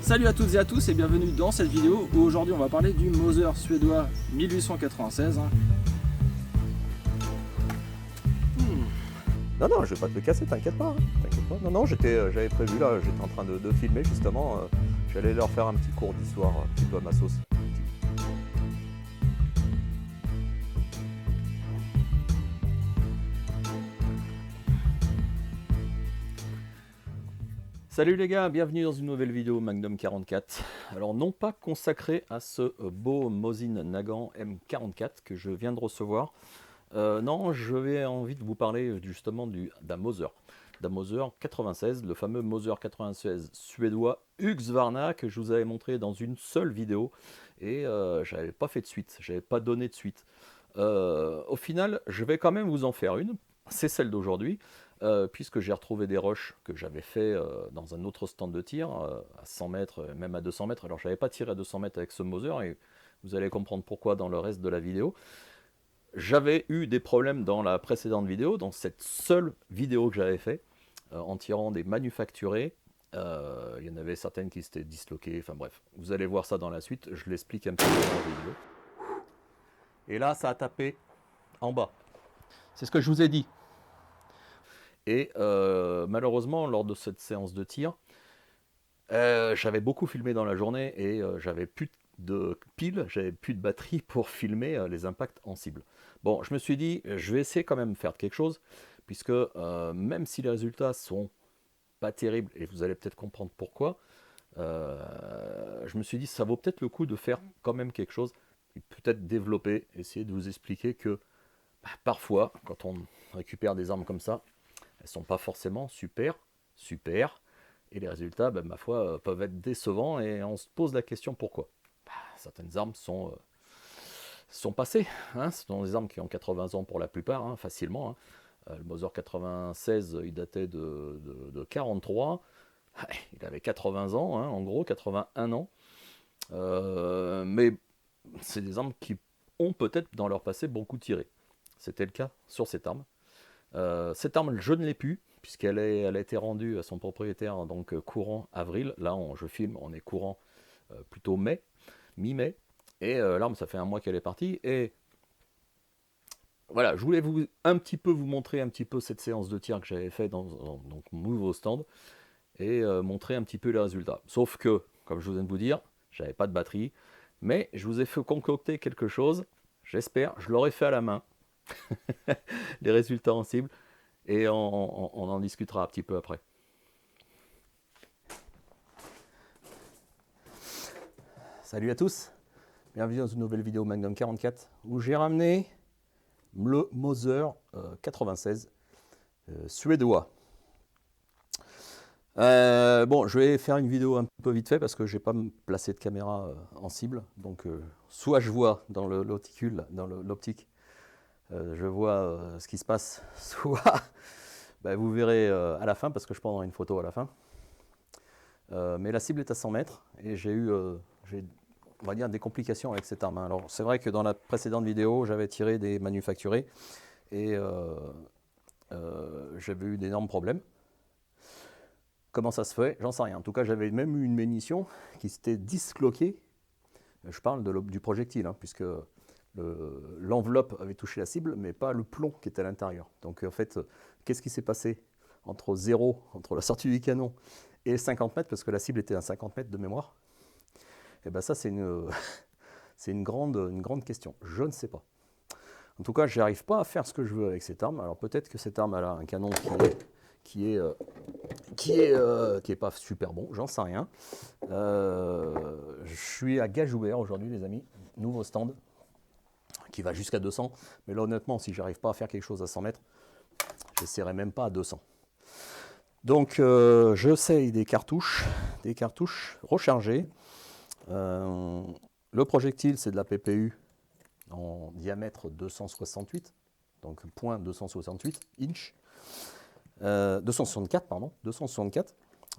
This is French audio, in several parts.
Salut à toutes et à tous et bienvenue dans cette vidéo où aujourd'hui on va parler du Mauser suédois 1896. Non, non, je vais pas te le casser, t'inquiète pas, hein, t'inquiète pas. Non, non, j'avais prévu là, j'étais en train de filmer justement. J'allais leur faire un petit cours d'histoire, un petit peu à ma sauce. Salut les gars, bienvenue dans une nouvelle vidéo Magnum 44. Alors non pas consacré à ce beau Mosin Nagant M44 que je viens de recevoir. Non, j'avais envie de vous parler justement d'un Mauser. D'un Mauser 96, le fameux Mauser 96 suédois Husqvarna que je vous avais montré dans une seule vidéo. Et j'avais pas fait de suite, j'avais pas donné de suite. Au final, je vais quand même vous en faire une. C'est celle d'aujourd'hui. Puisque j'ai retrouvé des rushs que j'avais fait dans un autre stand de tir, à 100 mètres, même à 200 mètres. Alors, je n'avais pas tiré à 200 mètres avec ce Mauser, et vous allez comprendre pourquoi dans le reste de la vidéo. J'avais eu des problèmes dans la précédente vidéo, dans cette seule vidéo que j'avais fait, en tirant des manufacturés. Il y en avait certaines qui s'étaient disloquées, enfin bref. Vous allez voir ça dans la suite, je l'explique un petit peu dans la vidéo. Et là, ça a tapé en bas. C'est ce que je vous ai dit. Et malheureusement, lors de cette séance de tir, j'avais beaucoup filmé dans la journée et j'avais plus de piles, j'avais plus de batterie pour filmer les impacts en cible. Bon, je me suis dit, je vais essayer quand même de faire quelque chose, puisque même si les résultats sont pas terribles, et vous allez peut-être comprendre pourquoi, je me suis dit, ça vaut peut-être le coup de faire quand même quelque chose, et peut-être développer, essayer de vous expliquer que parfois, quand on récupère des armes comme ça, elles sont pas forcément super, et les résultats, ma foi, peuvent être décevants, et on se pose la question pourquoi. Certaines armes sont passées, hein, ce sont des armes qui ont 80 ans pour la plupart, hein, facilement. Hein. Le Mauser 96, il datait de 43, il avait 80 ans, hein, en gros, 81 ans. Mais c'est des armes qui ont peut-être dans leur passé beaucoup tiré. C'était le cas sur cette arme. Cette arme, je ne l'ai plus, puisqu'elle a été rendue à son propriétaire donc courant avril. Là, je filme, on est courant plutôt mai, mi-mai. Et l'arme, ça fait un mois qu'elle est partie. Et voilà, je voulais un petit peu vous montrer un petit peu cette séance de tir que j'avais fait dans mon nouveau stand et montrer un petit peu les résultats. Sauf que, comme je viens de vous dire, j'avais pas de batterie, mais je vous ai fait concocter quelque chose. J'espère, je l'aurai fait à la main. Les résultats en cible. Et on en discutera un petit peu après. Salut à tous, bienvenue dans une nouvelle vidéo Magnum 44 où j'ai ramené le Mauser 96 suédois. Bon, je vais faire une vidéo un peu vite fait parce que je n'ai pas placé de caméra en cible. Donc, soit je vois dans l'opticule, dans l'optique, je vois ce qui se passe, soit vous verrez à la fin parce que je prendrai une photo à la fin. Mais la cible est à 100 mètres et j'ai eu on va dire des complications avec cette arme. Alors c'est vrai que dans la précédente vidéo j'avais tiré des manufacturés et j'avais eu d'énormes problèmes. Comment ça se fait? J'en sais rien. En tout cas j'avais même eu une munition qui s'était disloquée. Je parle du projectile, hein, puisque l'enveloppe avait touché la cible mais pas le plomb qui était à l'intérieur. Donc en fait, qu'est-ce qui s'est passé entre la sortie du canon et 50 mètres, parce que la cible était à 50 mètres de mémoire? Et bien ça, c'est une grande question. Je ne sais pas. En tout cas, je n'arrive pas à faire ce que je veux avec cette arme. Alors peut-être que cette arme a un canon qui est pas super bon, j'en sais rien. Je suis à gage ouvert aujourd'hui, les amis. Nouveau stand qui va jusqu'à 200. Mais là, honnêtement, si j'arrive pas à faire quelque chose à 100 mètres, j'essaierai même pas à 200. Donc j'essaye des cartouches rechargées. Le projectile, c'est de la PPU en diamètre 268, donc point 268 inch. 264, pardon, 264.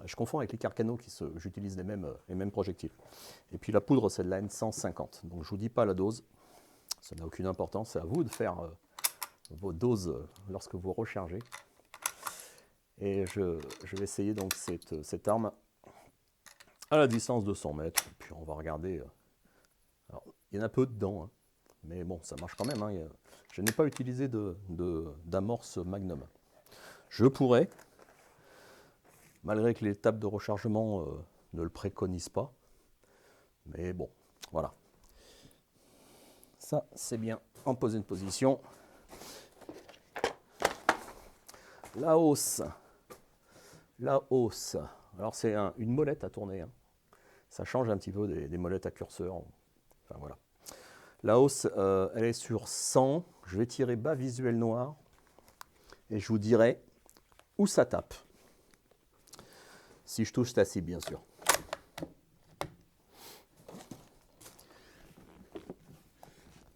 Je confonds avec les Carcano, j'utilise les mêmes projectiles. Et puis la poudre, c'est de la N150. Donc je vous dis pas la dose, ça n'a aucune importance. C'est à vous de faire vos doses lorsque vous rechargez. Et je vais essayer donc cette arme à la distance de 100 mètres. Puis on va regarder. Alors, il y en a peu dedans, hein, mais bon, ça marche quand même. Hein, je n'ai pas utilisé d'amorce Magnum. Je pourrais, malgré que les tables de rechargement ne le préconisent pas. Mais bon, voilà. Ça, c'est bien en poser une position. La hausse. La hausse. Alors, c'est une molette à tourner. Hein. Ça change un petit peu des molettes à curseur. Enfin, voilà. La hausse, elle est sur 100. Je vais tirer bas visuel noir. Et je vous dirai où ça tape. Si je touche ta cible, bien sûr.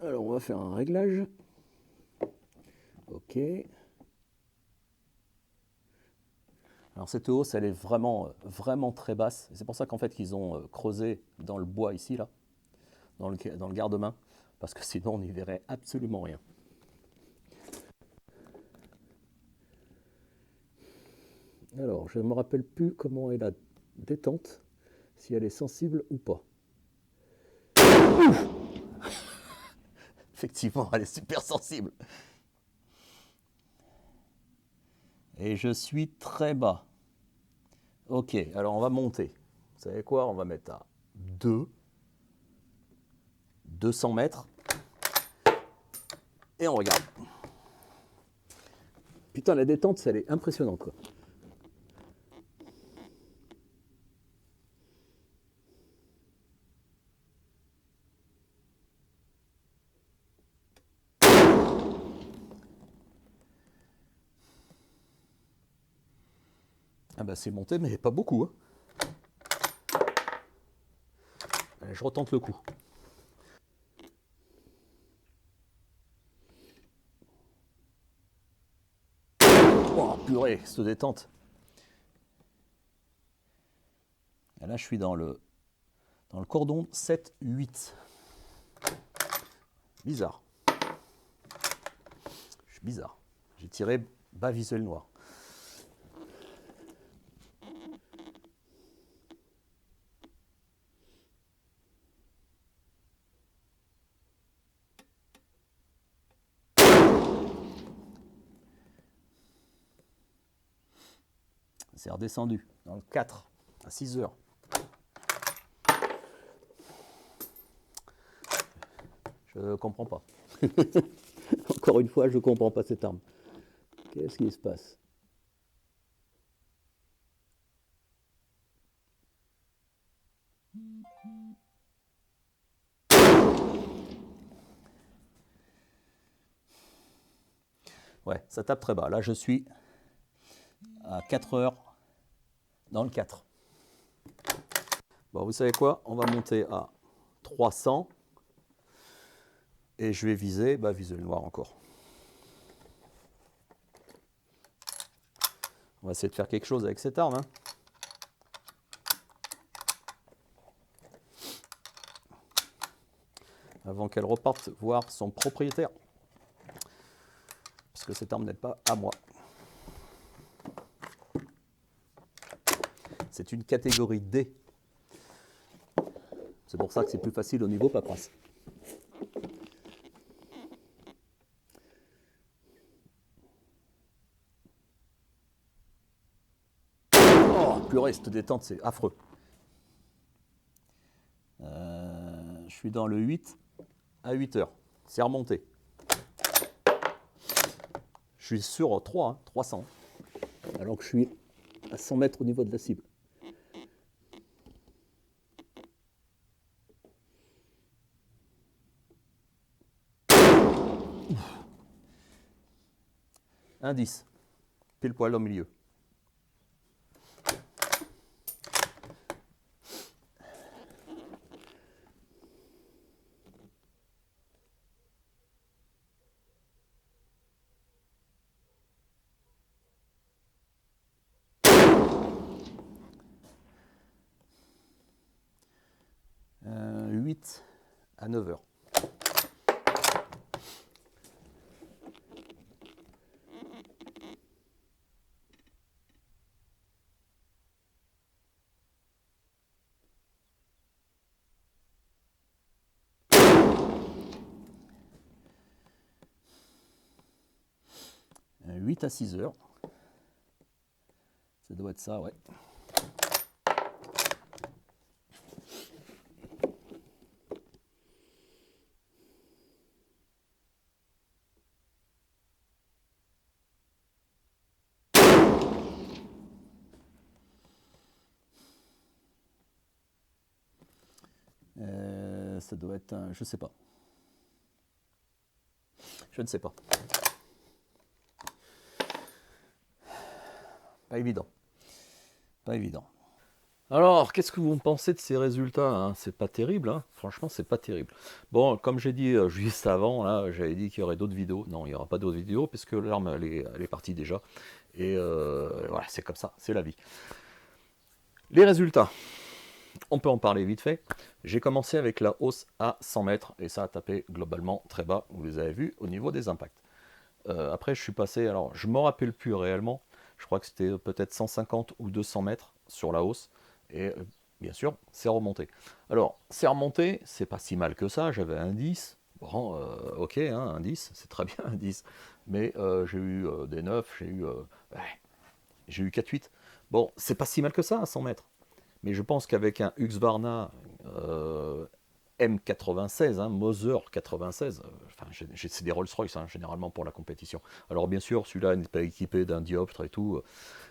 Alors, on va faire un réglage. OK. Alors, cette hausse, elle est vraiment, vraiment très basse. C'est pour ça qu'en fait, qu'ils ont creusé dans le bois ici, là, dans le garde-main, parce que sinon, on n'y verrait absolument rien. Alors, je ne me rappelle plus comment est la détente, si elle est sensible ou pas. Effectivement, elle est super sensible. Et je suis très bas. Ok, alors on va monter. Vous savez quoi? On va mettre à 200 mètres. Et on regarde. Putain, la détente, elle est impressionnante, quoi. Ah bah c'est monté, mais pas beaucoup. Hein. Allez, je retente le coup. Oh purée, cette détente. Et là, je suis dans le cordon 7-8. Bizarre. Je suis bizarre. J'ai tiré bas visuel noir. C'est redescendu dans le 4 à 6 heures. Je ne comprends pas. Encore une fois, je ne comprends pas cette arme. Qu'est-ce qui se passe? Ouais, ça tape très bas. Là, je suis à 4 heures dans le 4. Bon, vous savez quoi? On va monter à 300 et je vais viser, viser le noir encore. On va essayer de faire quelque chose avec cette arme. Hein. Avant qu'elle reparte voir son propriétaire. Parce que cette arme n'est pas à moi. C'est une catégorie D. C'est pour ça que c'est plus facile au niveau paperasse. Oh, purée, cette détente, c'est affreux. Je suis dans le 8 à 8 heures. C'est remonté. Je suis sur 3, hein, 300. Alors que je suis à 100 mètres au niveau de la cible. Un 10. Pile poil au milieu. Euh, 8 à 9 heures. 8 à 6 heures. Ça doit être ça, ouais. Ça doit être un... Je sais pas. Je ne sais pas. Pas évident. Pas évident. Alors, qu'est-ce que vous pensez de ces résultats, hein? C'est pas terrible, hein. Franchement, c'est pas terrible. Bon, comme j'ai dit juste avant, là, j'avais dit qu'il y aurait d'autres vidéos. Non, il n'y aura pas d'autres vidéos, puisque l'arme, elle est partie déjà. Et voilà, c'est comme ça, c'est la vie. Les résultats. On peut en parler vite fait. J'ai commencé avec la hausse à 100 mètres et ça a tapé globalement très bas, vous les avez vus, au niveau des impacts. Après, je suis passé, alors je ne me rappelle plus réellement, je crois que c'était peut-être 150 ou 200 mètres sur la hausse et bien sûr, c'est remonté. Alors, c'est remonté, c'est pas si mal que ça, j'avais un 10, bon, ok, hein, un 10, c'est très bien un 10, mais j'ai eu des 9, j'ai eu 4-8. Bon, c'est pas si mal que ça à 100 mètres. Mais je pense qu'avec un Husqvarna M96, hein, Moser 96, enfin, c'est des Rolls-Royce hein, généralement pour la compétition. Alors bien sûr, celui-là n'est pas équipé d'un dioptre et tout,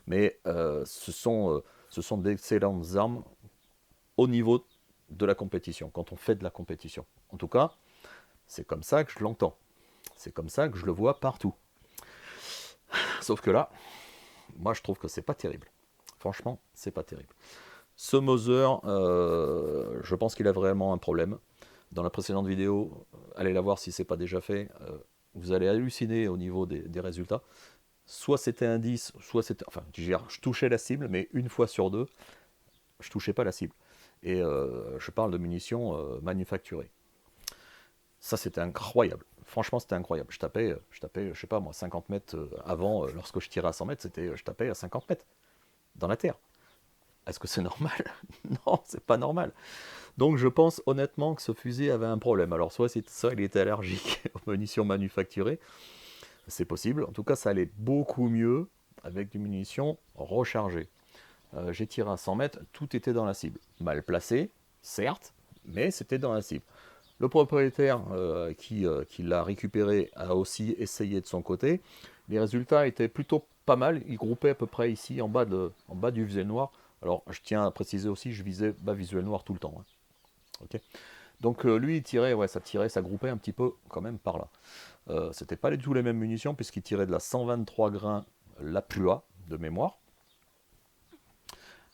mais ce sont d'excellentes armes au niveau de la compétition, quand on fait de la compétition. En tout cas, c'est comme ça que je l'entends. C'est comme ça que je le vois partout. Sauf que là, moi je trouve que c'est pas terrible. Franchement, c'est pas terrible. Ce Moser, je pense qu'il a vraiment un problème. Dans la précédente vidéo, allez la voir si ce n'est pas déjà fait, vous allez halluciner au niveau des résultats. Soit c'était un 10, soit c'était... Enfin, je touchais la cible, mais une fois sur deux, je ne touchais pas la cible. Et je parle de munitions manufacturées. Ça, c'était incroyable. Franchement, c'était incroyable. Je tapais, je sais pas moi, 50 mètres avant, lorsque je tirais à 100 mètres, je tapais à 50 mètres, dans la terre. Est-ce que c'est normal? Non, c'est pas normal. Donc je pense honnêtement que ce fusil avait un problème. Alors soit il était allergique aux munitions manufacturées, c'est possible. En tout cas, ça allait beaucoup mieux avec des munitions rechargées. J'ai tiré à 100 mètres, tout était dans la cible. Mal placé, certes, mais c'était dans la cible. Le propriétaire qui l'a récupéré a aussi essayé de son côté. Les résultats étaient plutôt pas mal. Il groupait à peu près ici en bas du visuel noir. Alors, je tiens à préciser aussi, je visais bas visuel noir tout le temps. Hein. Okay. Donc, lui, il tirait, ouais, ça groupait un petit peu quand même par là. C'était pas du tout les mêmes munitions, puisqu'il tirait de la 123 grains la Plua de mémoire.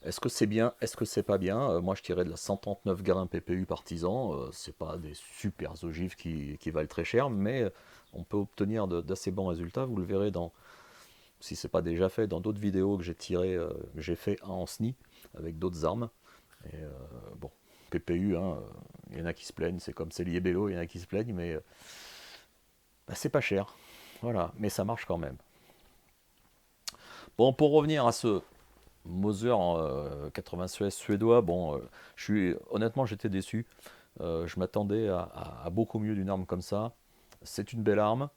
Est-ce que c'est bien? Est-ce que c'est pas bien? Moi, je tirais de la 139 grains PPU partisan. C'est pas des super ogives qui valent très cher, mais on peut obtenir d'assez bons résultats. Vous le verrez si c'est pas déjà fait, dans d'autres vidéos que j'ai fait en SNI avec d'autres armes. Et bon, PPU, hein, il y en a qui se plaignent, c'est comme c'est lié Bello, il y en a qui se plaignent, mais bah, c'est pas cher. Voilà, mais ça marche quand même. Bon, pour revenir à ce Moser 96 suédois, bon, honnêtement, j'étais déçu. Je m'attendais à beaucoup mieux d'une arme comme ça. C'est une belle arme.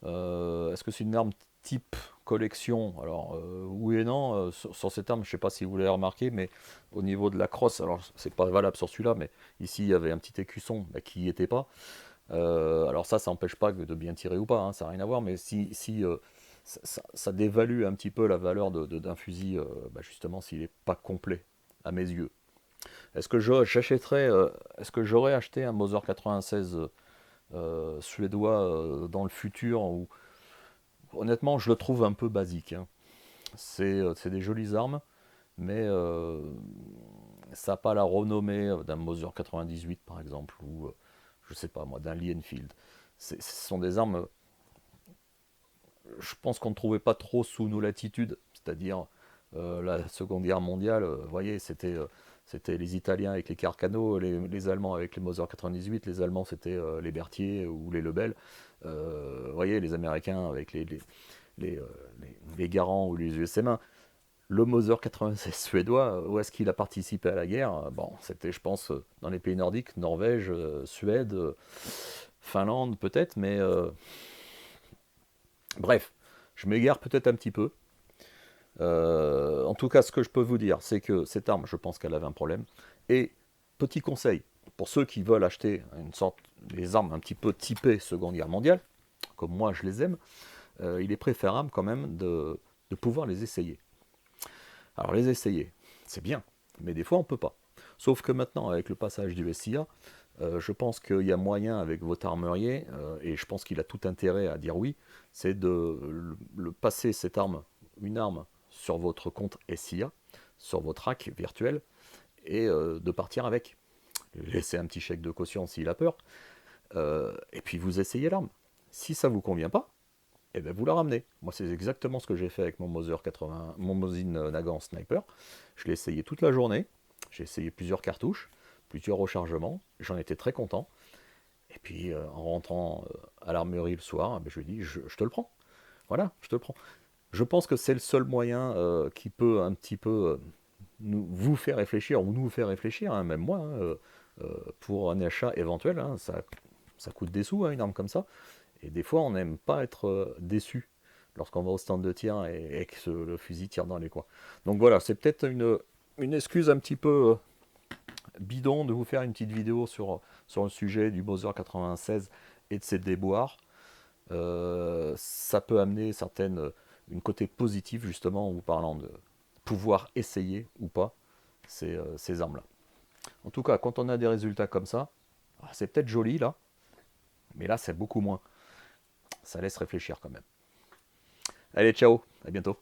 Est-ce que c'est une arme type collection? Alors oui et non, sur cette arme, je ne sais pas si vous l'avez remarqué, mais au niveau de la crosse, alors c'est pas valable sur celui-là, mais ici il y avait un petit écusson qui n'y était pas. Alors ça n'empêche pas de bien tirer ou pas, hein, ça n'a rien à voir, mais si ça dévalue un petit peu la valeur d'un fusil, justement s'il n'est pas complet, à mes yeux. Est-ce que est-ce que j'aurais acheté un Moser 96 suédois dans le futur où, honnêtement, je le trouve un peu basique. Hein. C'est des jolies armes, mais ça n'a pas la renommée d'un Moser 98 par exemple, ou je sais pas moi, d'un Lee Enfield. Ce sont des armes, je pense qu'on ne trouvait pas trop sous nos latitudes, c'est-à-dire la Seconde Guerre mondiale, vous voyez, c'était les Italiens avec les Carcano, les Allemands avec les Moser 98, les Allemands c'était les Berthier ou les Lebel, vous voyez, les Américains avec les Garand ou les USM1. Le Moser 96 suédois, où est-ce qu'il a participé à la guerre? Bon, c'était, je pense, dans les pays nordiques, Norvège, Suède, Finlande peut-être, mais bref, Je m'égare peut-être un petit peu. En tout cas, ce que je peux vous dire, c'est que cette arme, je pense qu'elle avait un problème. Et petit conseil, pour ceux qui veulent acheter une sorte des armes un petit peu typées Seconde Guerre mondiale, comme moi je les aime, il est préférable quand même de pouvoir les essayer. Alors les essayer, c'est bien, mais des fois on peut pas. Sauf que maintenant, avec le passage du SIA, je pense qu'il y a moyen avec votre armurier, et je pense qu'il a tout intérêt à dire oui, c'est de passer cette arme, une arme, sur votre compte SIA, sur votre rack virtuel, et de partir avec. Laisser un petit chèque de caution s'il a peur, et puis vous essayez l'arme. Si ça vous convient pas, et ben vous la ramenez. Moi, c'est exactement ce que j'ai fait avec mon Mosin 80, mon Mosin Nagant Sniper. Je l'ai essayé toute la journée. J'ai essayé plusieurs cartouches, plusieurs rechargements. J'en étais très content. Et puis, en rentrant à l'armurerie le soir, ben, je lui ai dit, je te le prends. Voilà, je te le prends. Je pense que c'est le seul moyen qui peut un petit peu vous faire réfléchir, ou nous faire réfléchir, hein, même moi, hein, pour un achat éventuel. Hein, ça coûte des sous, hein, une arme comme ça. Et des fois, on n'aime pas être déçu lorsqu'on va au stand de tir et que le fusil tire dans les coins. Donc voilà, c'est peut-être une excuse un petit peu bidon de vous faire une petite vidéo sur le sujet du Bowser 96 et de ses déboires. Ça peut amener une côté positif justement en vous parlant de pouvoir essayer ou pas ces armes-là. En tout cas, quand on a des résultats comme ça, c'est peut-être joli là, mais là c'est beaucoup moins. Ça laisse réfléchir quand même. Allez, ciao, à bientôt.